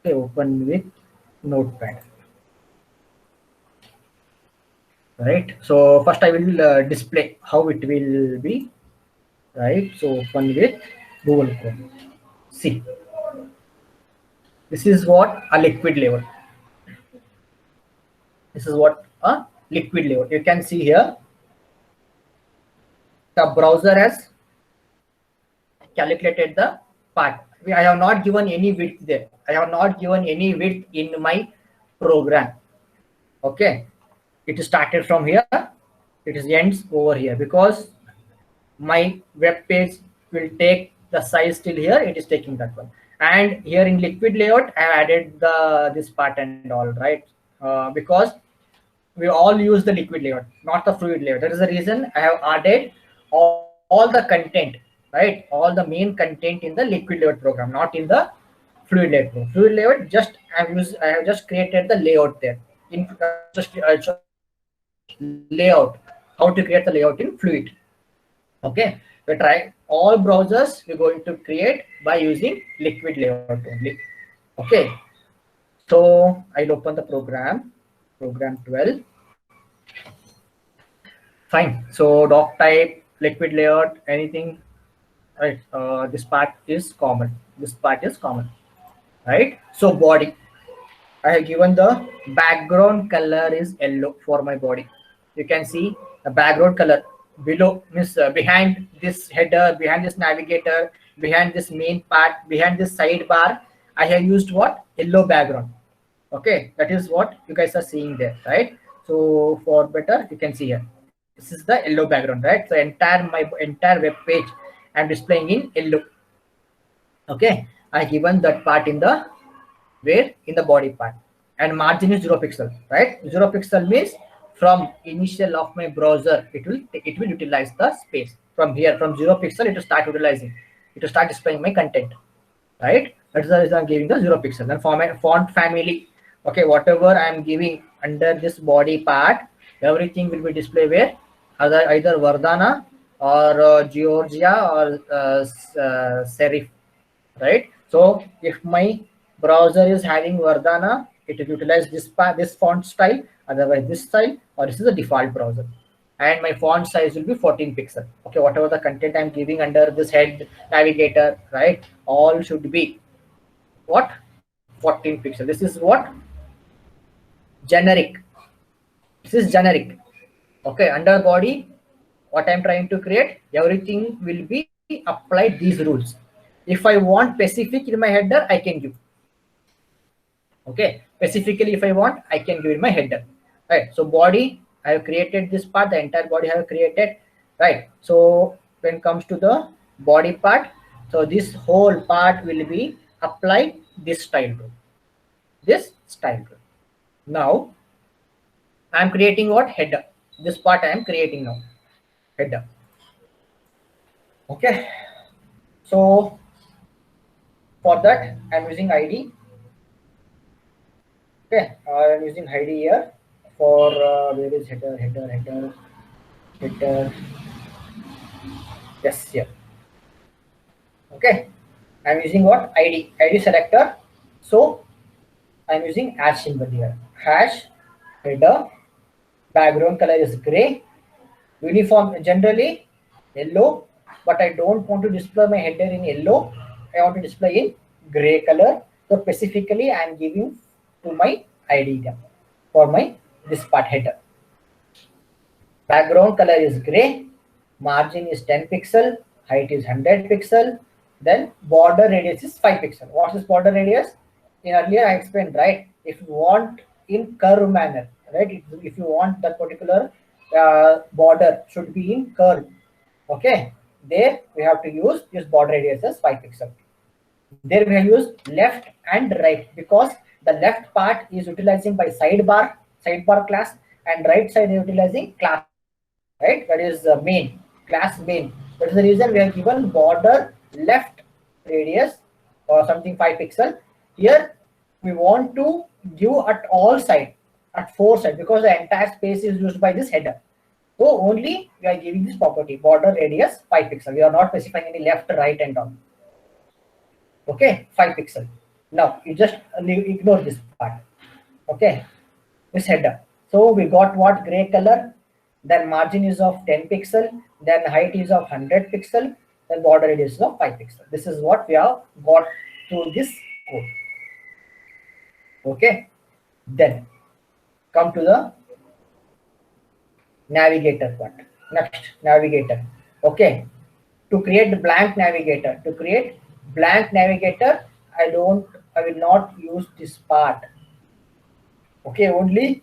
Okay, open with Notepad. Right. So first I will display how it will be. Right. So open with Google Chrome. See, this is what a liquid layout. This is what a liquid layout. You can see here the browser has calculated the part. I have not given any width there. I have not given any width in my program. Okay, it started from here. It is ends over here because my web page will take the size till here. It is taking that one. And here in liquid layout, I have added the this part and all, right? Because we all use the liquid layout, not the fluid layout. That is the reason I have added all the content, right? All the main content in the liquid layout program, not in the fluid layout program. Fluid layout, just I have just created the layout there. In layout, how to create the layout in fluid. Okay, we try all browsers we're going to create by using liquid layout only. Okay, so I'll open the program 12. Fine. So doc type, liquid layout, anything, right? This part is common. This part is common, right? So body, I have given the background color is yellow for my body. You can see the background color below, means behind this header, behind this navigator, behind this main part, behind this sidebar. I have used what? Yellow background. Okay, that is what you guys are seeing there, right? So for better, you can see here. This is the yellow background, right? So my entire web page I'm displaying in yellow. Okay, I given that part in the where in the body part, and margin is 0 pixel, right? 0 pixel means from initial of my browser it will utilize the space. From here, from 0 pixel, it will start utilizing, it will start displaying my content, right? That's the reason I'm giving the 0 pixel. And for my font family, okay, whatever I'm giving under this body part, everything will be displayed where either Vardhana or Georgia or serif, right? So if my browser is having Vardhana, it will utilize this font style, otherwise this style, or this is the default browser. And my font size will be 14 pixel. Okay, whatever the content I'm giving under this head navigator, right? All should be what? 14 pixel. This is what? Generic. This is generic. Okay, under body, what I'm trying to create, everything will be applied these rules. If I want specific in my header, I can give. Okay, specifically if I want, I can give in my header. Right, so body, I have created this part, the entire body I have created, right? So when it comes to the body part, so this whole part will be applied this style rule. This style rule. Now I'm creating what? Header. This part I am creating now. Header. Okay. So for that I'm using ID. Okay, I'm using ID here for where is header. Yes, here. Okay, I'm using what? ID selector. So I'm using hash symbol here. Hash header, background color is gray, uniform generally yellow, but I don't want to display my header in yellow. I want to display in gray color. So specifically I'm giving to my ID for my this part header. Background color is gray, margin is 10 pixel, height is 100 pixel, then border radius is 5 pixel. What is border radius? In earlier I explained, right? If you want in curve manner, right? If you want that particular border should be in curve, okay? There we have to use this border radius as 5 pixel. There we have used left and right because the left part is utilizing by sidebar class, and right side is utilizing class, right? That is main, class main. That is the reason we have given border left radius or something 5 pixel. Here we want to give at all side, at 4 side, because the entire space is used by this header. So only we are giving this property, border radius 5 pixel. We are not specifying any left, right and all. Okay, 5 pixel. Now you just ignore this part. Okay, this header. So we got what? Gray color, then margin is of 10 pixel, then height is of 100 pixel, then border radius is of 5 pixel. This is what we have got through this code. Okay, then come to the navigator part. Next, navigator. Okay, to create blank navigator, I will not use this part. Okay, only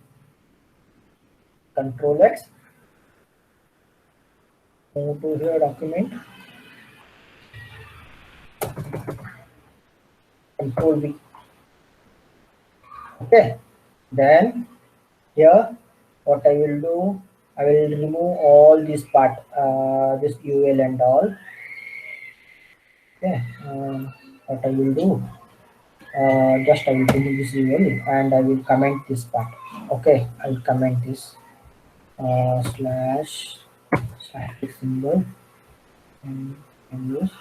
Control X, go to your document, Control V. Okay, then here what I will do, I will remove all this part, this UL and all. Okay, what I will do, just I will remove this UL and I will comment this part. Okay, I will comment this slash symbol and use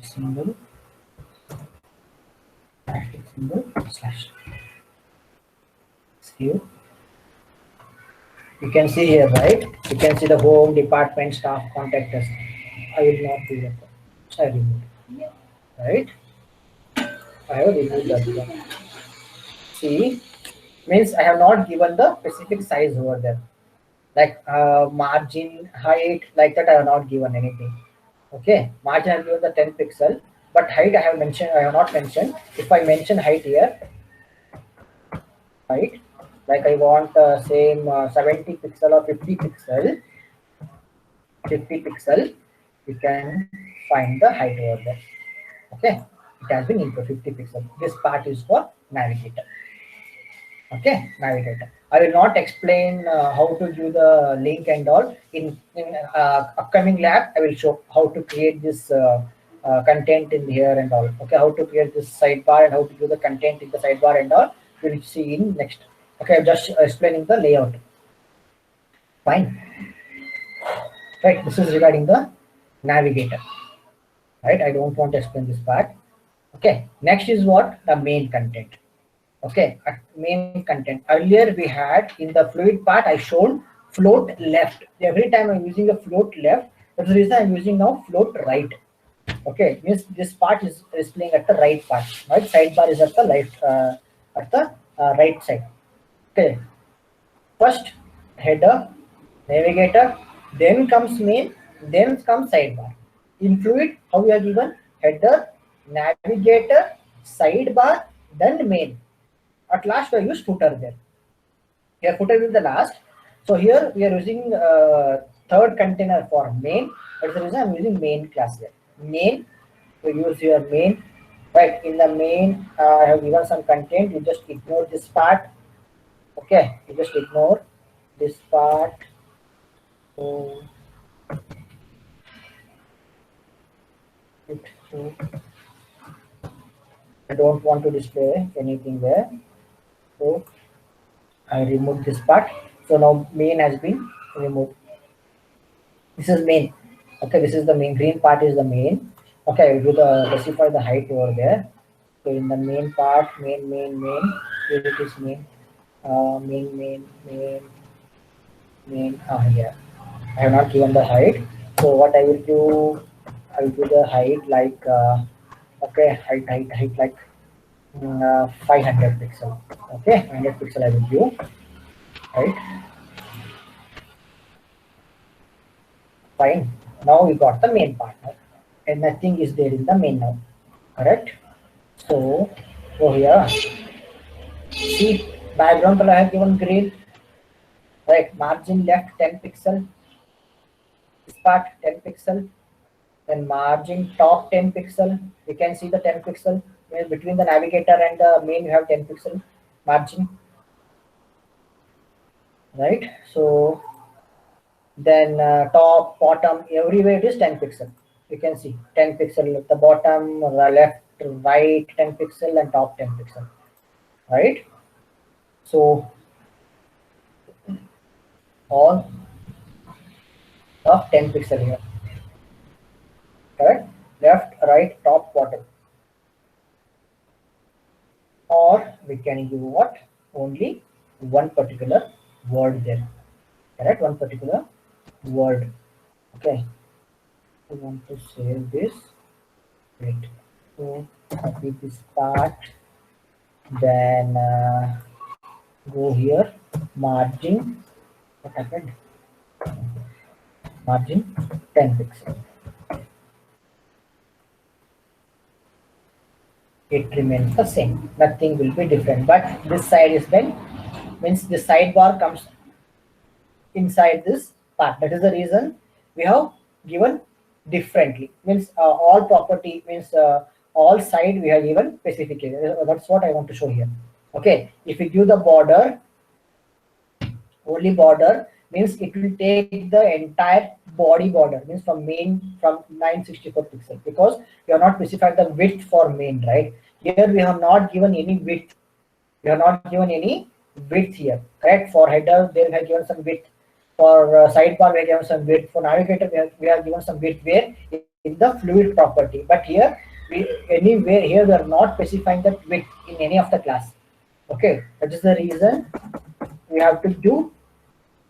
symbol slash. Save. You can see here, right? You can see the home, department, staff, contact us. I will not do that. I remove it. Right? I have removed that one. See, means I have not given the specific size over there. Like margin, height, like that I have not given anything. Okay, margin I have given the 10 pixel, but height I have not mentioned. If I mention height here, right? Like I want same 70 pixel or 50 pixel, you can find the height over there. Okay, it has been into 50 pixel. This part is for navigator. Okay, navigator. I will not explain how to give the link and all. In upcoming lab, I will show how to create this content in here and all. Okay, how to create this sidebar and how to do the content in the sidebar and all. We will see in next. Okay, I'm just explaining the layout. Fine. Right, this is regarding the navigator. Right, I don't want to explain this part. Okay, next is what? The main content. Okay, main content. Earlier we had in the fluid part, I showed float left. Every time I'm using a float left, that's the reason I'm using now float right. Okay, means this part is playing at the right part. Right, sidebar is at the left, right side. Okay, first header, navigator, then comes main, then comes sidebar. In fluid, how we are given? Header, navigator, sidebar, then main. At last we use footer there. Here footer is the last. So here we are using third container for main. That's the reason I'm using main class here. Main, we use your main. Right, in the main, I have given some content. You just ignore this part. Okay, you just ignore this part. So, I don't want to display anything there. So I remove this part. So now main has been removed. This is main. Okay, this is the main. Green part is the main. Okay, I will do specify the height over there. So in the main part, main. Here it is main. Main. Yeah. I have not given the height. So what I will do, I will do the height like okay, height like 500 pixel. Okay, 500 pixel I will do. Right. Fine. Now we got the main part, right? And nothing is there in the main now. Correct. So go here. See, background color I have given green. Right, margin left 10 pixel. This part 10 pixel. Then margin top 10 pixel. You can see the 10 pixel. Between the navigator and the main you have 10 pixel margin. Right. So then top, bottom, everywhere it is 10 pixel. You can see 10 pixel at the bottom, left, right 10 pixel and top 10 pixel. Right. So all of 10 pixel here. Correct. Left, right, top, bottom. we can give what? Only one particular word there. Correct? One particular word. Okay. I want to save this. Wait. So copy this part. Then go here. Margin. What happened? Margin 10 pixels. It remains the same. Nothing will be different. But this side is then means the sidebar comes inside this part. That is the reason we have given differently. Means all property means all side we have given specification. That's what I want to show here. Okay, if we give the border, only border means it will take the entire body border, means from main from 964 pixel, because we have not specified the width for main, right? Here we have not given any width. We have not given any width here, correct? For header, they have given some width. For sidebar, we have given some width. For navigator, we have given some width where in the fluid property. But here, anywhere here, we are not specifying that width in any of the class. Okay, that is the reason we have to do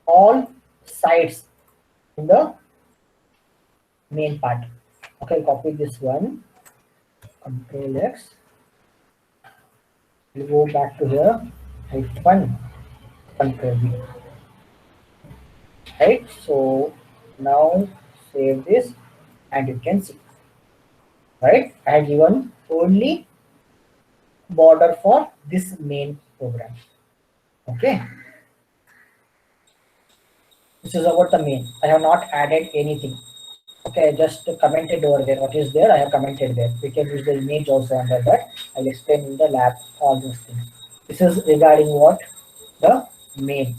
all sides in the main part. Okay, copy this one. Control X. We'll go back to here. Hyphen. Control V. Right. So now save this, and you can see. Right. I have given only border for this main program. Okay. This is about the main. I have not added anything. Okay, I just commented over there. What is there? I have commented there. We can use the image also under that. I'll explain in the lab all those things. This is regarding what? The main.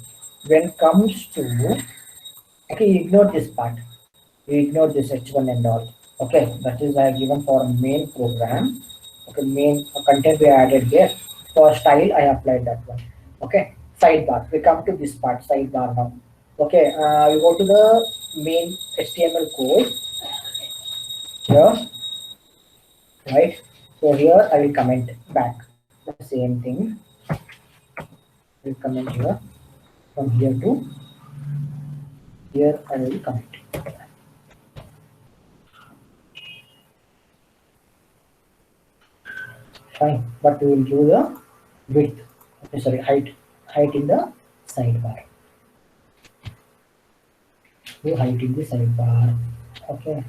When comes to, okay, ignore this part. You ignore this H1 and all. Okay, that is I have given for main program. Okay, main content we added there. For style, I applied that one. Okay, sidebar. We come to this part, sidebar now. Okay, we go to the main HTML code here, right? So here I will comment back the same thing. Will comment here, from here to here. I will comment. Fine, but we will do the width. Okay, sorry, height in the sidebar. Do height in the sidebar. Okay.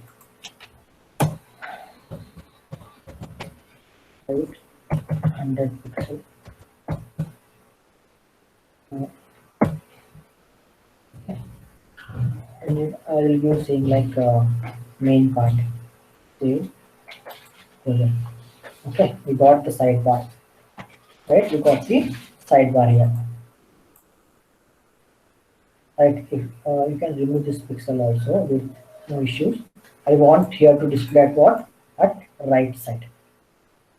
Height 100 pixel. Okay. And I will be saying like main part. Save. Okay, we got the sidebar. Right, we got the sidebar here. Right, if you can remove this pixel also with no issues. I want here to display at what? At right side.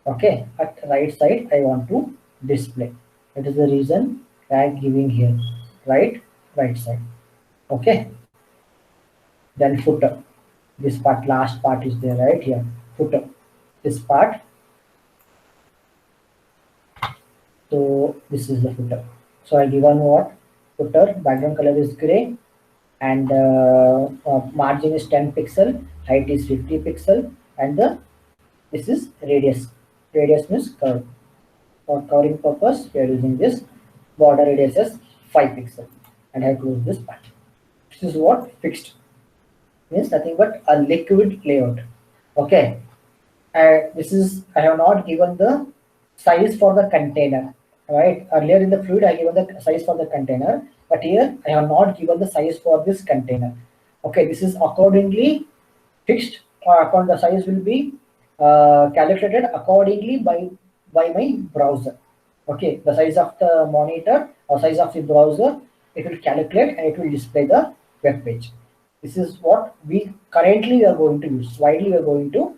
Okay, at right side I want to display. That is the reason I am giving here right side. Okay, then footer. This part, last part is there right here. Footer. This part. So this is the footer. So I given what? Footer background color is gray, and margin is 10 pixel, height is 50 pixel, and this is radius. Radius means curve. For covering purpose, we are using this. Border radius is 5 pixel, and I close this part. This is what fixed means, nothing but a liquid layout. Okay, this is I have not given the size for the container. Right, earlier in the fluid I given the size for the container, but here I have not given the size for this container. Okay, this is accordingly fixed, or the size will be calculated accordingly by my browser. Okay, the size of the monitor or size of the browser, it will calculate and it will display the web page. This is what we currently are going to use. Widely we are going to